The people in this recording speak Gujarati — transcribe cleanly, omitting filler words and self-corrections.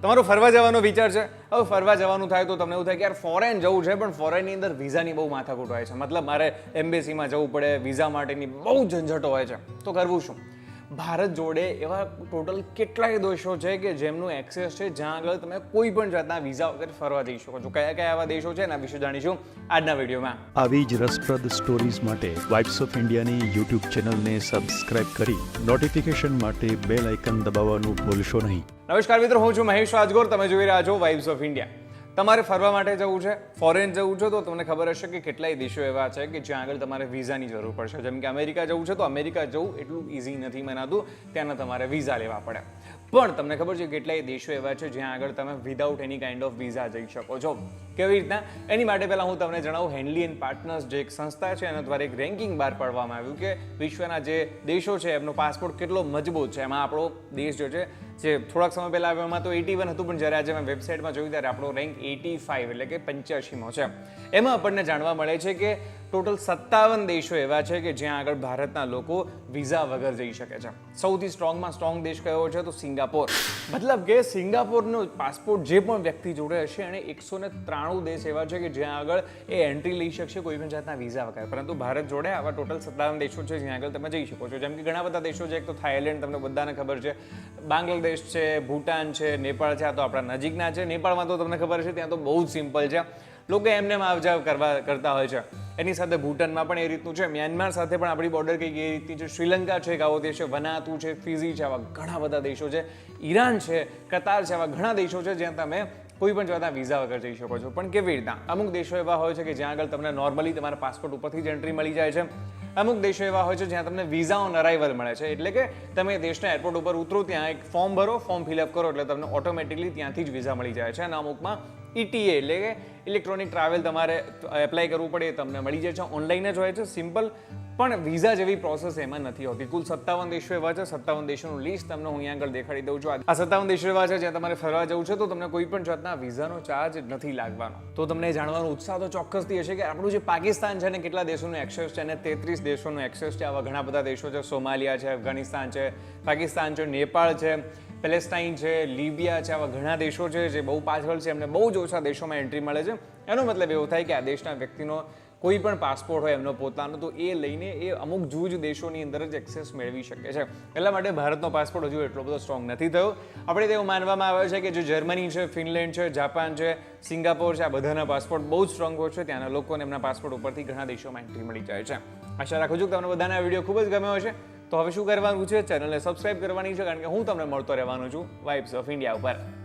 તમારો ફરવા જવાનો વિચાર છે. હવે ફરવા જવાનું થાય તો તમને એવું થાય કે યાર ફોરેન જવું છે, પણ ફોરેનની અંદર વિઝાની બહુ માથાકૂટ હોય છે. મતલબ મારે એમ્બેસીમાં જવું પડે, વિઝા માટેની બહુ ઝંઝટો હોય છે. તો કરવું શું? ભારત જોડે એવા ટોટલ કેટલાય દેશો છે કે જેમનું એક્સેસ છે, જ્યાં આગળ તમે કોઈ પણ જાતના વિઝા વગર ફરવા જઈ શકો છો. કયા કયા એવા દેશો છે એના વિશે જાણીશું આજના વિડીયોમાં. આવી જ રસપ્રદ સ્ટોરીઝ માટે વાઇબ્સ ઓફ ઇન્ડિયાની યુટ્યુબ ચેનલને સબસ્ક્રાઇબ કરી નોટિફિકેશન માટે બેલ આઇકન દબાવવાનું ભૂલશો નહીં. નમસ્કાર મિત્રો, હું છું મહેશ રાજગોર. તમે જોઈ રહ્યા છો વાઇબ્સ ઓફ ઇન્ડિયા. તમારે ફરવા માટે જવું છે, ફોરેન જવું છે, તો તમને ખબર હશે કે કેટલાય દેશો એવા છે કે જ્યાં આગળ તમારે વિઝાની જરૂર પડશે. જેમ કે અમેરિકા જવું છે તો અમેરિકા જવું એટલું ઇઝી નથી મનાતું, ત્યાંના તમારે વિઝા લેવા પડે. પણ તમને ખબર છે કેટલાય દેશો એવા છે જ્યાં આગળ તમે without any kind of visa જઈ શકો છો. કેવી રીતના? એની માટે પહેલાં હું તમને જણાવું, હેન્ડલી એન્ડ પાર્ટનર્સ જે એક સંસ્થા છે એના દ્વારા એક રેન્કિંગ બહાર પાડવામાં આવ્યું કે વિશ્વના જે દેશો છે એમનો પાસપોર્ટ કેટલો મજબૂત છે. એમાં આપણો દેશ જે છે, જે થોડાક સમય પહેલા આવ્યો એમાં તો 81 હતું, પણ જ્યારે આજે મેં વેબસાઇટમાં જોયું ત્યારે આપણો રેન્ક 85 એટલે કે 85મો છે. એમાં આપણને જાણવા મળે છે કે ટોટલ 57 દેશો એવા છે કે જ્યાં આગળ ભારતના લોકો વિઝા વગર જઈ શકે છે. સૌથી સ્ટ્રોંગમાં સ્ટ્રોંગ દેશ કયો છે? તો સિંગાપોર. મતલબ કે સિંગાપોરનો પાસપોર્ટ જે પણ વ્યક્તિ જોડે હશે એને 193 દેશ એવા છે કે જ્યાં આગળ એ એન્ટ્રી લઈ શકશે કોઈ પણ જાતના વિઝા વગર. પરંતુ ભારત જોડે આવા ટોટલ 57 દેશો છે જ્યાં આગળ તમે જઈ શકો છો. જેમ કે ઘણા બધા દેશો છે. એક તો થાઈલેન્ડ, તમને બધાને ખબર છે, બાંગ્લાદેશ છે, ભૂટાન છે, નેપાળ છે. આ તો આપણા નજીકના છે. નેપાળમાં તો તમને ખબર છે ત્યાં તો બહુ જ સિમ્પલ છે, લોકો એમને આવજાવ કરતા હોય છે. એની સાથે ભૂટાનમાં પણ એ રીતનું છે, મ્યાનમાર સાથે પણ આપણી બોર્ડર કંઈક એ રીતની છે, શ્રીલંકા છે, એક આવો દેશ છે, વનાતુ છે, ફિઝી છે, આવા ઘણા બધા દેશો છે, ઈરાન છે, કતાર છે, આવા ઘણા દેશો છે જ્યાં તમે કોઈ પણ જાતના વિઝા વગર જઈ શકો છો. પણ કેવી રીતના? અમુક દેશો એવા હોય છે કે જ્યાં આગળ તમને નોર્મલી તમારા પાસપોર્ટ ઉપરથી જ એન્ટ્રી મળી જાય છે. અમુક દેશો એવા હોય છે જ્યાં તમને વિઝા ઓન અરાઇવલ મળે છે. એટલે કે તમે દેશના એરપોર્ટ ઉપર ઉતરો, ત્યાં એક ફોર્મ ભરો, ફોર્મ ફિલઅપ કરો એટલે તમને ઓટોમેટિકલી ત્યાંથી જ વિઝા મળી જાય છે. અને અમુકમાં ETA એટલે કે ઇલેક્ટ્રોનિક ટ્રાવેલ તમારે એપ્લાય કરવું પડે, એ તમને મળી જાય છે. ઓનલાઈન જ હોય છે, સિમ્પલ. પણ વિઝા જેવી પ્રોસેસ એમાં નથી હોતી. કુલ 57 દેશો એવા છે. 57 દેશોનું લિસ્ટ તમને હું અહીંયા આગળ દેખાડી દઉં છું. આ 57 દેશો એવા છે જ્યાં તમારે ફરવા જવું છે તો તમને કોઈ પણ જાતના વિઝાનો ચાર્જ નથી લાગવાનો. તો તમને જાણવાનો ઉત્સાહ તો ચોક્કસથી હશે કે આપણું જે પાકિસ્તાન છે ને કેટલા દેશોનું એક્સેસ છે, અને 33 દેશોનું એક્સેસ છે. આવા ઘણા બધા દેશો છે. સોમાલિયા છે, અફઘાનિસ્તાન છે, પાકિસ્તાન છે, નેપાળ છે, પેલેસ્ટાઇન છે, લીબિયા છે. આવા ઘણા દેશો છે જે બહુ પાછળ છે, એમને બહુ જ ઓછા દેશોમાં એન્ટ્રી મળે છે. એનો મતલબ એવો થાય કે આ દેશના વ્યક્તિનો કોઈ પણ પાસપોર્ટ હોય એમનો પોતાનો, તો એ લઈને એ અમુક જૂજ દેશોની અંદર જ એક્સેસ મેળવી શકે છે. એટલા માટે ભારતનો પાસપોર્ટ હજુ એટલો બધો સ્ટ્રોંગ નથી થયો. આપણે તેવું માનવામાં આવે છે કે જે જર્મની છે, ફિનલેન્ડ છે, જાપાન છે, સિંગાપોર છે, આ બધાના પાસપોર્ટ બહુ જ સ્ટ્રોંગ હોય છે. ત્યાંના લોકોને એમના પાસપોર્ટ ઉપરથી ઘણા દેશોમાં એન્ટ્રી મળી જાય છે. આશા રાખું છું કે તમને બધાના વિડીયો ખૂબ જ ગમ્યો હશે. તો હવે શું કરવાનું છે? ચેનલને સબસ્ક્રાઇબ કરવાની છે, કારણ કે હું તમને મળતો રહેવાનો છું વાઇબ્સ ઓફ ઇન્ડિયા ઉપર.